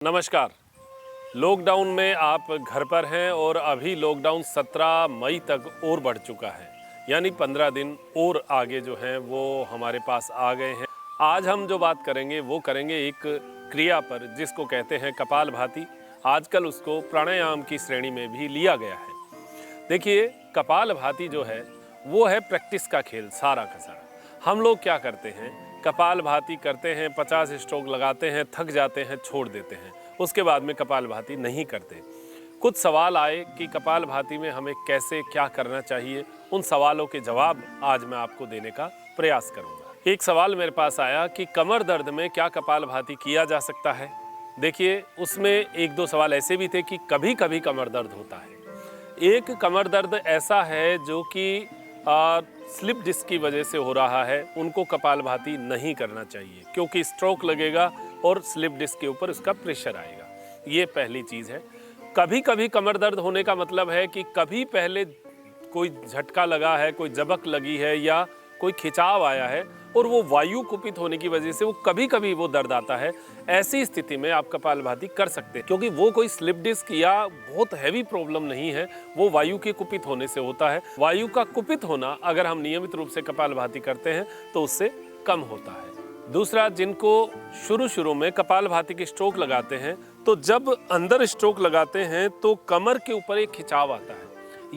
नमस्कार। लॉकडाउन में आप घर पर हैं और अभी लॉकडाउन 17 मई तक और बढ़ चुका है, यानी 15 दिन और आगे जो हैं वो हमारे पास आ गए हैं। आज हम जो बात करेंगे वो करेंगे एक क्रिया पर जिसको कहते हैं कपालभाति। आजकल उसको प्राणायाम की श्रेणी में भी लिया गया है। देखिए, कपालभाति जो है वो है प्रैक्टिस का खेल सारा का सारा। हम लोग क्या करते हैं, कपालभाति करते हैं, 50 स्ट्रोक लगाते हैं, थक जाते हैं, छोड़ देते हैं, उसके बाद में कपालभाति नहीं करते। कुछ सवाल आए कि कपालभाति में हमें कैसे क्या करना चाहिए, उन सवालों के जवाब आज मैं आपको देने का प्रयास करूंगा। एक सवाल मेरे पास आया कि कमर दर्द में क्या कपालभाति किया जा सकता है। देखिए, उसमें एक दो सवाल ऐसे भी थे कि कभी कभी कमर दर्द होता है। एक कमर दर्द ऐसा है जो कि स्लिप डिस्क की वजह से हो रहा है, उनको कपालभाति नहीं करना चाहिए क्योंकि स्ट्रोक लगेगा और स्लिप डिस्क के ऊपर उसका प्रेशर आएगा। ये पहली चीज़ है। कभी कभी कमर दर्द होने का मतलब है कि कभी पहले कोई झटका लगा है, कोई जबक लगी है या कोई खिंचाव आया है और वो वायु कुपित होने की वजह से वो कभी कभी वो दर्द आता है। ऐसी स्थिति में आप कपालभाति कर सकते हैं क्योंकि वो कोई स्लिप डिस्क या बहुत हैवी प्रॉब्लम नहीं है, वो वायु के कुपित होने से होता है। वायु का कुपित होना अगर हम नियमित रूप से कपालभाति करते हैं तो उससे कम होता है। दूसरा, जिनको शुरू में कपालभाति की स्ट्रोक लगाते हैं तो जब अंदर स्ट्रोक लगाते हैं तो कमर के ऊपर एक खिंचाव आता है।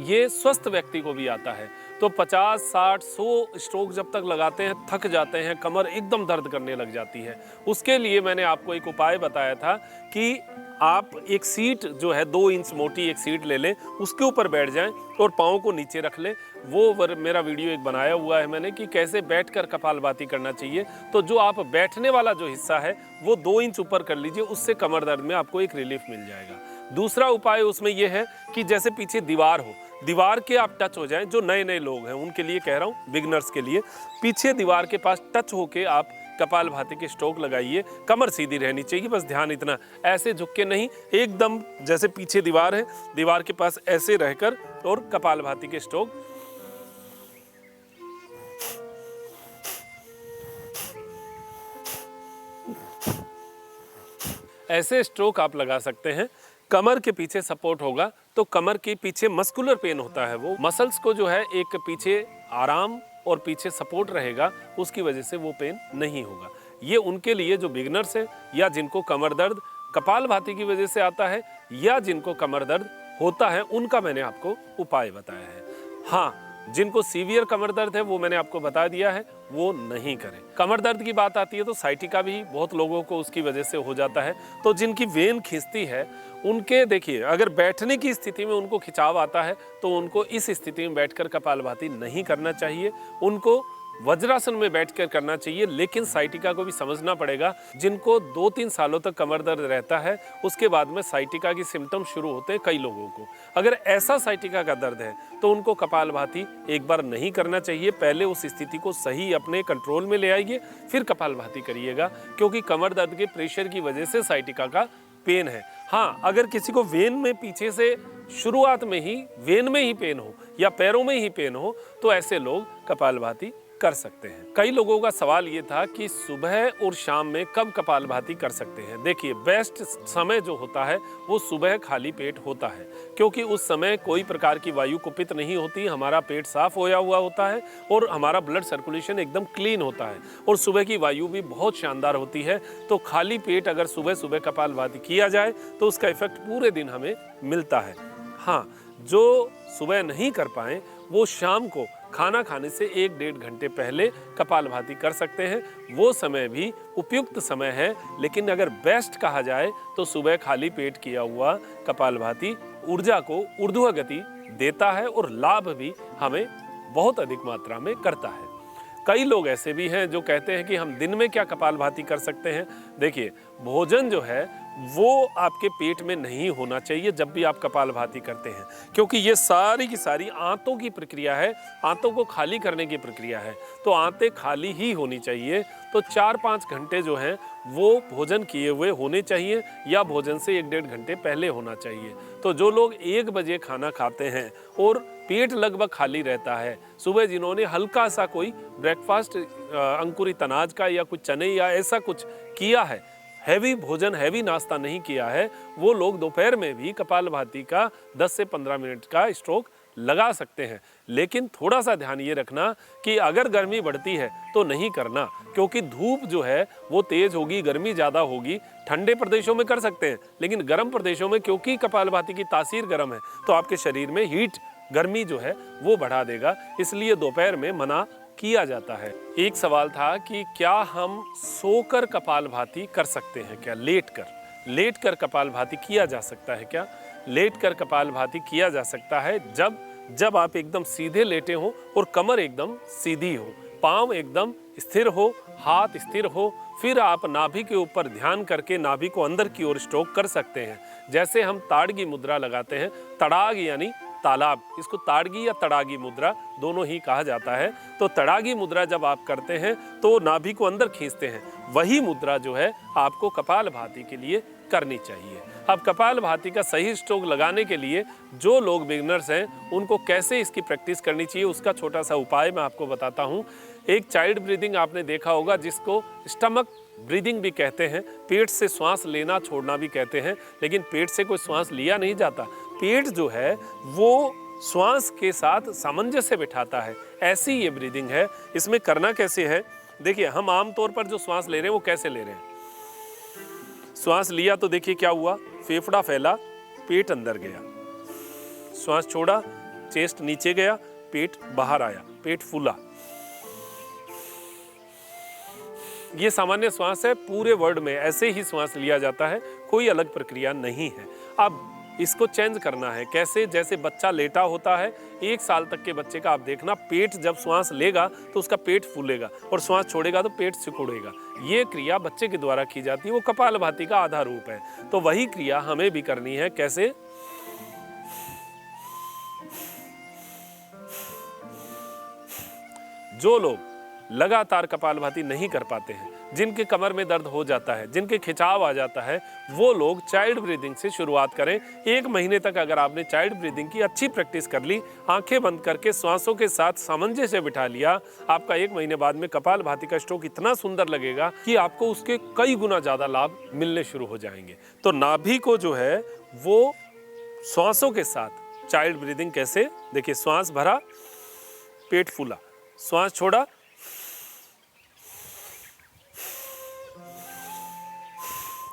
ये स्वस्थ व्यक्ति को भी आता है। तो 50, 60, 100 स्ट्रोक जब तक लगाते हैं थक जाते हैं, कमर एकदम दर्द करने लग जाती है। उसके लिए मैंने आपको एक उपाय बताया था कि आप एक सीट जो है 2 इंच मोटी एक सीट ले लें, उसके ऊपर बैठ जाएं और पाँव को नीचे रख लें। वो मेरा वीडियो एक बनाया हुआ है मैंने कि कैसे बैठकर कपालभाति करना चाहिए। तो जो आप बैठने वाला जो हिस्सा है वो 2 इंच ऊपर कर लीजिए, उससे कमर दर्द में आपको एक रिलीफ मिल जाएगा। दूसरा उपाय उसमें यह है कि जैसे पीछे दीवार हो, दीवार के आप टच हो जाएं। जो नए लोग हैं उनके लिए कह रहा हूँ, बिगनर्स के लिए, पीछे दीवार के पास टच होके आप कपालभाति के स्ट्रोक लगाइए। कमर सीधी रहनी चाहिए, बस ध्यान इतना, ऐसे झुक के नहीं, एकदम जैसे पीछे दीवार है, दीवार के पास ऐसे रहकर और कपालभाति के स्ट्रोक ऐसे स्ट्रोक आप लगा सकते हैं। कमर के पीछे सपोर्ट होगा तो कमर के पीछे मस्कुलर पेन होता है, वो मसल्स को जो है एक पीछे आराम और पीछे सपोर्ट रहेगा, उसकी वजह से वो पेन नहीं होगा। ये उनके लिए जो बिगनर्स है या जिनको कमर दर्द कपालभाति की वजह से आता है या जिनको कमर दर्द होता है, उनका मैंने आपको उपाय बताया है। हाँ, जिनको सीवियर कमर दर्द है वो मैंने आपको बता दिया है, वो नहीं करें। कमर दर्द की बात आती है तो साइटिका भी बहुत लोगों को उसकी वजह से हो जाता है। तो जिनकी वेन खिंचती है उनके, देखिए, अगर बैठने की स्थिति में उनको खिंचाव आता है तो उनको इस स्थिति में बैठकर कपालभाति नहीं करना चाहिए, उनको वज्रासन में बैठकर करना चाहिए। लेकिन साइटिका को भी समझना पड़ेगा। जिनको 2-3 सालों तक कमर दर्द रहता है उसके बाद में साइटिका की सिम्टम शुरू होते हैं कई लोगों को। अगर ऐसा साइटिका का दर्द है तो उनको कपालभाति एक बार नहीं करना चाहिए। पहले उस स्थिति को सही अपने कंट्रोल में ले आइए, फिर कपालभाति करिएगा, क्योंकि कमर दर्द के प्रेशर की वजह से साइटिका का पेन है। हाँ, अगर किसी को वेन में पीछे से शुरुआत में ही वेन में ही पेन हो या पैरों में ही पेन हो तो ऐसे लोग कपालभाति कर सकते हैं। कई लोगों का सवाल ये था कि सुबह और शाम में कब कपालभाति कर सकते हैं। देखिए, बेस्ट समय जो होता है वो सुबह खाली पेट होता है, क्योंकि उस समय कोई प्रकार की वायु कुपित नहीं होती, हमारा पेट साफ होया हुआ होता है और हमारा ब्लड सर्कुलेशन एकदम क्लीन होता है और सुबह की वायु भी बहुत शानदार होती है। तो खाली पेट अगर सुबह सुबह कपालभाति किया जाए तो उसका इफेक्ट पूरे दिन हमें मिलता है। हाँ, जो सुबह नहीं कर पाए वो शाम को खाना खाने से 1-1.5 घंटे पहले कपालभाति कर सकते हैं। वो समय भी उपयुक्त समय है, लेकिन अगर बेस्ट कहा जाए तो सुबह खाली पेट किया हुआ कपालभाति ऊर्जा को ऊर्ध्व गति देता है और लाभ भी हमें बहुत अधिक मात्रा में करता है। कई लोग ऐसे भी हैं जो कहते हैं कि हम दिन में क्या कपालभाति कर सकते हैं। देखिए, भोजन जो है वो आपके पेट में नहीं होना चाहिए जब भी आप कपालभाति करते हैं, क्योंकि ये सारी की सारी आंतों की प्रक्रिया है, आंतों को खाली करने की प्रक्रिया है। तो आंतें खाली ही होनी चाहिए। तो 4-5 घंटे जो हैं वो भोजन किए हुए होने चाहिए या भोजन से 1-1.5 घंटे पहले होना चाहिए। तो जो लोग 1 बजे खाना खाते हैं और पेट लगभग खाली रहता है, सुबह जिन्होंने हल्का सा कोई ब्रेकफास्ट अंकुरित अनाज का या कुछ चने या ऐसा कुछ किया है, हैवी भोजन, हैवी नाश्ता नहीं किया है, वो लोग दोपहर में भी कपालभाति का 10 से 15 मिनट का स्ट्रोक लगा सकते हैं। लेकिन थोड़ा सा ध्यान ये रखना कि अगर गर्मी बढ़ती है तो नहीं करना, क्योंकि धूप जो है वो तेज होगी, गर्मी ज़्यादा होगी। ठंडे प्रदेशों में कर सकते हैं, लेकिन गर्म प्रदेशों में क्योंकि कपालभाति की तासीर गर्म है तो आपके शरीर में हीट, गर्मी जो है वो बढ़ा देगा, इसलिए दोपहर में मना किया जाता है। एक सवाल था कि क्या हम सोकर कपालभाति कर सकते हैं क्या? लेटकर कपालभाति किया जा सकता है क्या? लेटकर कपालभाति किया जा सकता है जब आप एकदम सीधे लेटे हो और कमर एकदम सीधी हो, पांव एकदम स्थिर हो, हाथ स्थिर हो। फिर आप नाभि के ऊपर ध्यान करके नाभि को अंदर की ओर स्ट्रोक कर सकते हैं। जैसे हम ताड़गी मुद्रा लगाते हैं, तड़ाग यानी तालाब, इसको ताड़गी या तड़ागी मुद्रा दोनों ही कहा जाता है। तो तड़ागी मुद्रा जब आप करते हैं तो नाभि को अंदर खींचते हैं, वही मुद्रा जो है आपको कपालभाति के लिए करनी चाहिए। अब कपालभाति का सही स्ट्रोक लगाने के लिए जो लोग बिगिनर्स हैं उनको कैसे इसकी प्रैक्टिस करनी चाहिए, उसका छोटा सा उपाय मैं आपको बताता हूँ। एक चाइल्ड ब्रीदिंग आपने देखा होगा, जिसको स्टमक ब्रीदिंग भी कहते हैं, पेट से श्वास लेना छोड़ना भी कहते हैं, लेकिन पेट से कोई श्वास लिया नहीं जाता, पेट जो है वो श्वास के साथ सामंजस्य बिठाता है। ऐसी ये ब्रीदिंग है। इसमें करना कैसे है, देखिए हम आमतौर पर जो श्वास ले रहे हैं वो कैसे ले रहे हैं। श्वास लिया तो देखिए क्या हुआ, फेफड़ा फैला, पेट अंदर गया, श्वास छोड़ा, चेस्ट नीचे गया, पेट बाहर आया, पेट फूला। ये सामान्य श्वास है, पूरे वर्ल्ड में ऐसे ही श्वास लिया जाता है, कोई अलग प्रक्रिया नहीं है। अब इसको चेंज करना है कैसे, जैसे बच्चा लेटा होता है, 1 साल तक के बच्चे का आप देखना, पेट जब श्वास लेगा तो उसका पेट फूलेगा और श्वास छोड़ेगा तो पेट सिकुड़ेगा। ये क्रिया बच्चे के द्वारा की जाती है, वो कपालभाति का आधा रूप है। तो वही क्रिया हमें भी करनी है। कैसे, जो लोग लगातार कपालभाति नहीं कर पाते हैं, जिनके कमर में दर्द हो जाता है, जिनके खिंचाव आ जाता है, वो लोग चाइल्ड ब्रीदिंग से शुरुआत करें। 1 महीने तक अगर आपने चाइल्ड ब्रीदिंग की अच्छी प्रैक्टिस कर ली, आंखें बंद करके श्वासों के साथ सामंजस्य बिठा लिया, आपका 1 महीने बाद में कपालभाति का स्ट्रोक इतना सुंदर लगेगा कि आपको उसके कई गुना ज़्यादा लाभ मिलने शुरू हो जाएंगे। तो नाभि को जो है वो श्वासों के साथ चाइल्ड ब्रीदिंग कैसे, देखिए श्वास भरा, पेट फूला, श्वास छोड़ा,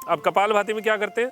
अब कपालभाति में क्या करते हैं,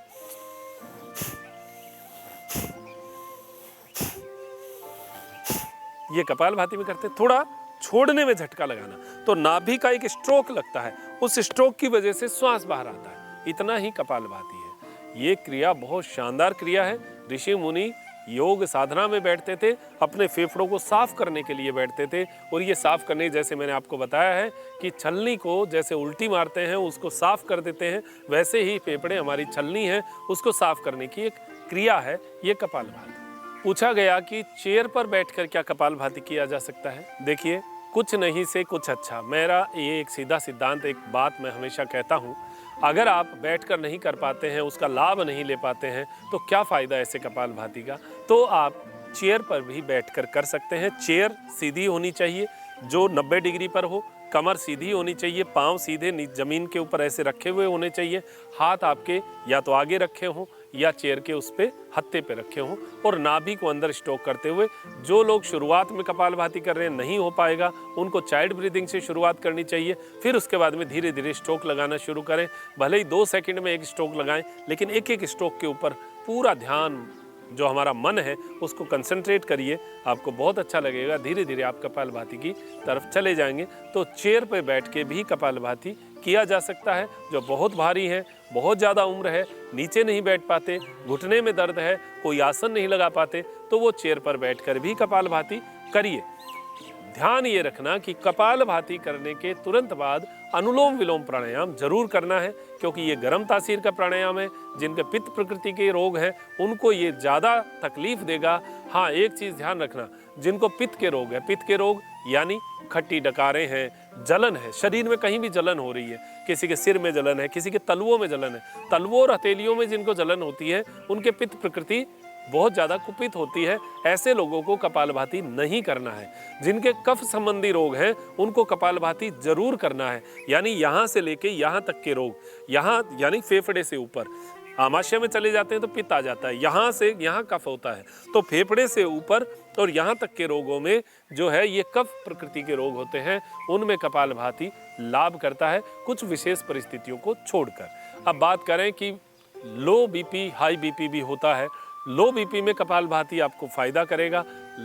ये कपालभाति में करते हैं, थोड़ा छोड़ने में झटका लगाना, तो नाभि का एक स्ट्रोक लगता है, उस स्ट्रोक की वजह से श्वास बाहर आता है। इतना ही कपालभाति है। ये क्रिया बहुत शानदार क्रिया है। ऋषि मुनि योग साधना में बैठते थे, अपने फेफड़ों को साफ करने के लिए बैठते थे, और ये साफ करने, जैसे मैंने आपको बताया है कि छलनी को जैसे उल्टी मारते हैं उसको साफ कर देते हैं, वैसे ही फेफड़े हमारी छलनी है उसको साफ करने की एक क्रिया है ये कपालभाति। पूछा गया कि चेयर पर बैठकर क्या कपालभाति किया जा सकता है। देखिए, कुछ नहीं से कुछ अच्छा, मेरा ये एक सीधा सिद्धांत, एक बात मैं हमेशा कहता हूँ, अगर आप बैठकर नहीं कर पाते हैं, उसका लाभ नहीं ले पाते हैं, तो क्या फ़ायदा ऐसे कपालभाति का। तो आप चेयर पर भी बैठकर कर सकते हैं। चेयर सीधी होनी चाहिए, जो 90 डिग्री पर हो, कमर सीधी होनी चाहिए, पाँव सीधे ज़मीन के ऊपर ऐसे रखे हुए होने चाहिए, हाथ आपके या तो आगे रखे हों या चेयर के उस पे हत्थे पे रखे हों, और नाभि को अंदर स्ट्रोक करते हुए। जो लोग शुरुआत में कपालभाति कर रहे हैं, नहीं हो पाएगा, उनको चाइल्ड ब्रीदिंग से शुरुआत करनी चाहिए, फिर उसके बाद में धीरे धीरे स्ट्रोक लगाना शुरू करें। भले ही 2 सेकंड में एक स्ट्रोक लगाएं, लेकिन एक एक स्ट्रोक के ऊपर पूरा ध्यान, जो हमारा मन है उसको कंसंट्रेट करिए, आपको बहुत अच्छा लगेगा। धीरे धीरे आप कपालभाति की तरफ चले जाएंगे। तो चेयर पर बैठ के भी कपालभाति किया जा सकता है। जो बहुत भारी है, बहुत ज़्यादा उम्र है, नीचे नहीं बैठ पाते, घुटने में दर्द है, कोई आसन नहीं लगा पाते, तो वो चेयर पर बैठकर भी कपालभाति करिए। ध्यान ये रखना कि कपालभाति करने के तुरंत बाद अनुलोम विलोम प्राणायाम जरूर करना है, क्योंकि ये गर्म तासीर का प्राणायाम है। जिनके पित्त प्रकृति के रोग हैं उनको ये ज़्यादा तकलीफ देगा। हाँ, एक चीज़ ध्यान रखना, जिनको पित्त के रोग है, पित्त के रोग यानी खट्टी डकारें हैं, जलन है, शरीर में कहीं भी जलन हो रही है, किसी के सिर में जलन है, किसी के तलवों में जलन है, तलवों और हथेलियों में जिनको जलन होती है, उनके पित्त प्रकृति बहुत ज़्यादा कुपित होती है, ऐसे लोगों को कपालभाति नहीं करना है। जिनके कफ संबंधी रोग हैं उनको कपालभाति जरूर करना है, यानी यहाँ से लेके यहाँ तक के रोग, यहाँ यानी फेफड़े से ऊपर, आमाशय में चले जाते हैं तो पित्त आ जाता है, यहाँ से यहाँ कफ होता है, तो फेफड़े से ऊपर और यहाँ तक के रोगों में जो है ये कफ प्रकृति के रोग होते हैं, उनमें कपालभाति लाभ करता है, कुछ विशेष परिस्थितियों को छोड़कर। अब बात करें कि लो बीपी हाई बीपी भी होता है। लो बीपी में कपालभाति आपको फायदा करेगा,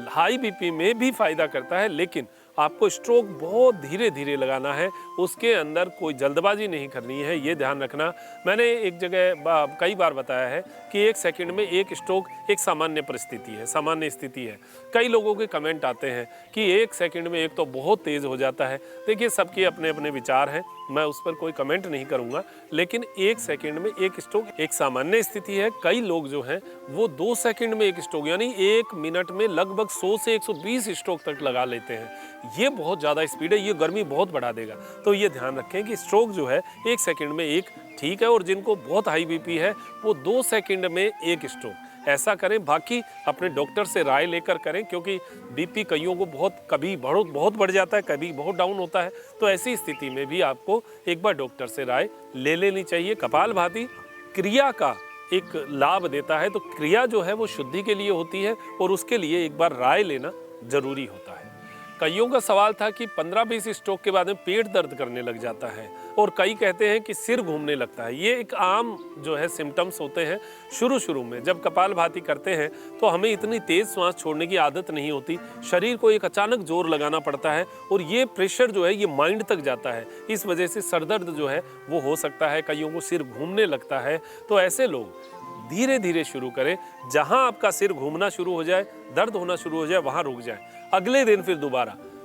हाई बीपी में भी फायदा करता है, लेकिन आपको स्ट्रोक बहुत धीरे धीरे लगाना है, उसके अंदर कोई जल्दबाजी नहीं करनी है, ये ध्यान रखना। मैंने एक जगह कई बार बताया है कि 1 सेकंड में एक स्ट्रोक एक सामान्य परिस्थिति है, सामान्य स्थिति है। कई लोगों के कमेंट आते हैं कि 1 सेकंड में एक तो बहुत तेज़ हो जाता है। देखिए, सबके अपने अपने विचार हैं, मैं उस पर कोई कमेंट नहीं करूंगा, लेकिन 1 सेकंड में एक स्ट्रोक एक सामान्य स्थिति है। कई लोग जो हैं वो 2 सेकंड में एक स्ट्रोक यानी 1 मिनट में लगभग 100 से 120 स्ट्रोक तक लगा लेते हैं। ये बहुत ज़्यादा स्पीड है, ये गर्मी बहुत बढ़ा देगा। तो ये ध्यान रखें कि स्ट्रोक जो है 1 सेकंड में एक ठीक है, और जिनको बहुत हाई बीपी है वो 2 सेकंड में एक स्ट्रोक, ऐसा करें। बाकी अपने डॉक्टर से राय लेकर करें, क्योंकि बीपी कईयों को कभी बहुत बढ़ जाता है, कभी बहुत डाउन होता है, तो ऐसी स्थिति में भी आपको एक बार डॉक्टर से राय ले लेनी चाहिए। कपालभाति क्रिया का एक लाभ देता है, तो क्रिया जो है वो शुद्धि के लिए होती है और उसके लिए एक बार राय लेना जरूरी होता है। कईयों का सवाल था कि 15-20 स्ट्रोक के बाद में पेट दर्द करने लग जाता है, और कई कहते हैं कि सिर घूमने लगता है। ये एक आम जो है सिम्टम्स होते हैं। शुरू में जब कपालभाति करते हैं तो हमें इतनी तेज श्वास छोड़ने की आदत नहीं होती, शरीर को एक अचानक जोर लगाना पड़ता है, और ये प्रेशर जो है ये माइंड तक जाता है, इस वजह से सर दर्द जो है वो हो सकता है, कईयों को सिर घूमने लगता है। तो ऐसे लोग धीरे धीरे शुरू करें, जहां आपका सिर घूमना शुरू हो जाए, दर्द होना शुरू हो जाए, वहां रुक जाए। अगले दिन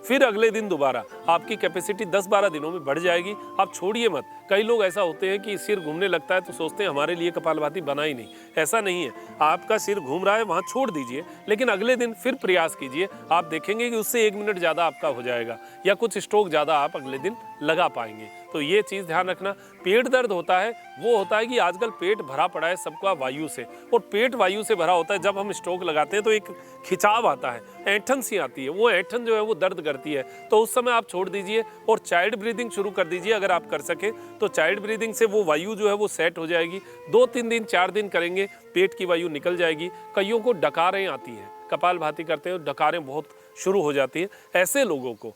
फिर अगले दिन दोबारा, आपकी कैपेसिटी 10-12 दिनों में बढ़ जाएगी। आप छोड़िए मत। कई लोग ऐसा होते हैं कि सिर घूमने लगता है तो सोचते हैं हमारे लिए कपालभाति बना ही नहीं। ऐसा नहीं है, आपका सिर घूम रहा है वहाँ छोड़ दीजिए, लेकिन अगले दिन फिर प्रयास कीजिए, आप देखेंगे कि उससे 1 मिनट ज़्यादा आपका हो जाएगा, या कुछ स्ट्रोक ज़्यादा आप अगले दिन लगा पाएंगे। तो ये चीज़ ध्यान रखना। पेट दर्द होता है, वो होता है कि आजकल पेट भरा पड़ा है सबका वायु से, और पेट वायु से भरा होता है। जब हम स्ट्रोक लगाते हैं तो एक खिंचाव आता है, ऐंठन सी आती है, वो ऐंठन जो है वो दर्द करती है। तो उस समय आप छोड़ दीजिए और चाइल्ड ब्रीदिंग शुरू कर दीजिए। अगर आप कर सकें तो चाइल्ड ब्रीदिंग से वो वायु जो है वो सेट हो जाएगी। 2-3 दिन 4 दिन करेंगे, पेट की वायु निकल जाएगी। कईयों को डकारें आती हैं, कपालभाति करते हैं डकारें बहुत शुरू हो जाती हैं। ऐसे लोगों को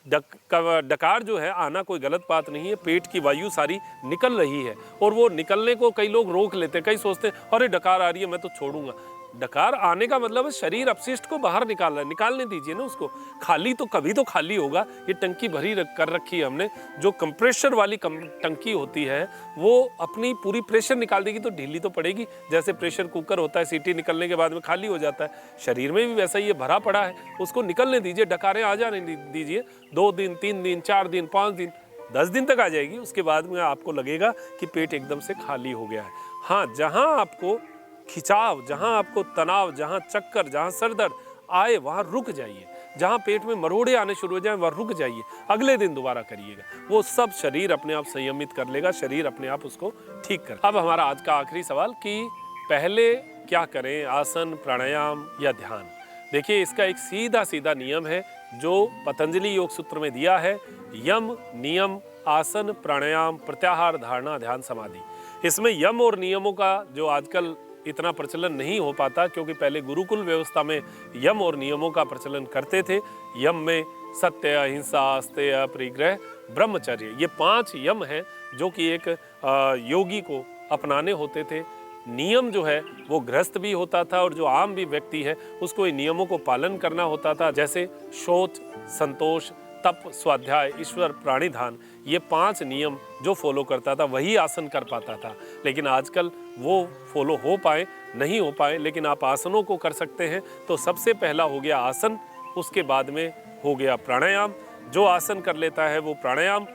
डकार जो है आना कोई गलत बात नहीं है, पेट की वायु सारी निकल रही है, और वो निकलने को कई लोग रोक लेते हैं। कई सोचते हैं अरे डकार आ रही है मैं तो छोड़ूंगा। डकार आने का मतलब है शरीर अपशिष्ट को बाहर निकालना है, निकालने दीजिए ना उसको। खाली तो कभी तो खाली होगा। ये टंकी भरी कर रखी है हमने, जो कंप्रेशर वाली टंकी होती है वो अपनी पूरी प्रेशर निकाल देगी तो ढीली तो पड़ेगी। जैसे प्रेशर कुकर होता है, सीटी निकलने के बाद में खाली हो जाता है, शरीर में भी वैसा ही ये भरा पड़ा है, उसको निकलने दीजिए, डकारें आ जाने दीजिए। 2 दिन 3 दिन 4 दिन 5 दिन 10 दिन तक आ जाएगी। उसके बाद में आपको लगेगा कि पेट एकदम से खाली हो गया है। हाँ, जहाँ आपको खिंचाव, जहां आपको तनाव, जहां चक्कर, जहां सर दर्द आए वहां रुक जाइए। जहां पेट में मरोड़े आने शुरू हो जाए वहां रुक जाइए, अगले दिन दोबारा करिएगा। वो सब शरीर अपने आप संयमित कर लेगा, शरीर अपने आप उसको ठीक कर। अब हमारा आज का आखिरी सवाल कि पहले क्या करें, आसन, प्राणायाम या ध्यान? देखिए, इसका एक सीधा नियम है जो पतंजलि योग सूत्र में दिया है। यम, नियम, आसन, प्राणायाम, प्रत्याहार, धारणा, ध्यान, समाधि। इसमें यम और नियमों का जो आजकल इतना प्रचलन नहीं हो पाता, क्योंकि पहले गुरुकुल व्यवस्था में यम और नियमों का प्रचलन करते थे। यम में सत्य, अहिंसा, अस्तेय, परिग्रह, ब्रह्मचर्य, ये 5 यम हैं जो कि एक योगी को अपनाने होते थे। नियम जो है वो गृहस्थ भी होता था, और जो आम भी व्यक्ति है उसको इन नियमों को पालन करना होता था, जैसे शौच, संतोष, तप, स्वाध्याय, ईश्वर, प्राणिधान। ये 5 नियम जो फॉलो करता था वही आसन कर पाता था। लेकिन आजकल वो फॉलो हो पाए नहीं हो पाए, लेकिन आप आसनों को कर सकते हैं। तो सबसे पहला हो गया आसन, उसके बाद में हो गया प्राणायाम। जो आसन कर लेता है वो प्राणायाम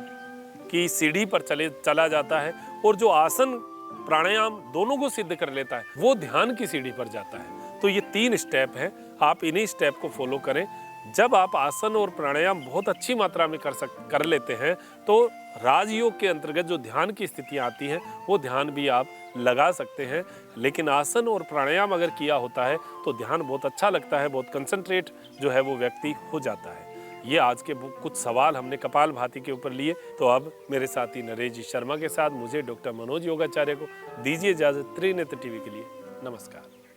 की सीढ़ी पर चला जाता है, और जो आसन प्राणायाम दोनों को सिद्ध कर लेता है वो ध्यान की सीढ़ी पर जाता है। तो ये 3 स्टेप हैं, आप इन्हीं स्टेप को फॉलो करें। जब आप आसन और प्राणायाम बहुत अच्छी मात्रा में कर लेते हैं तो राजयोग के अंतर्गत जो ध्यान की स्थितियां आती हैं वो ध्यान भी आप लगा सकते हैं, लेकिन आसन और प्राणायाम अगर किया होता है तो ध्यान बहुत अच्छा लगता है, बहुत कंसंट्रेट जो है वो व्यक्ति हो जाता है। ये आज के कुछ सवाल हमने कपालभाति के ऊपर लिए। तो अब मेरे साथी नरेश जी शर्मा के साथ मुझे डॉक्टर मनोज योगाचार्य को दीजिए इजाज़त। त्रिनेत्र टीवी के लिए नमस्कार।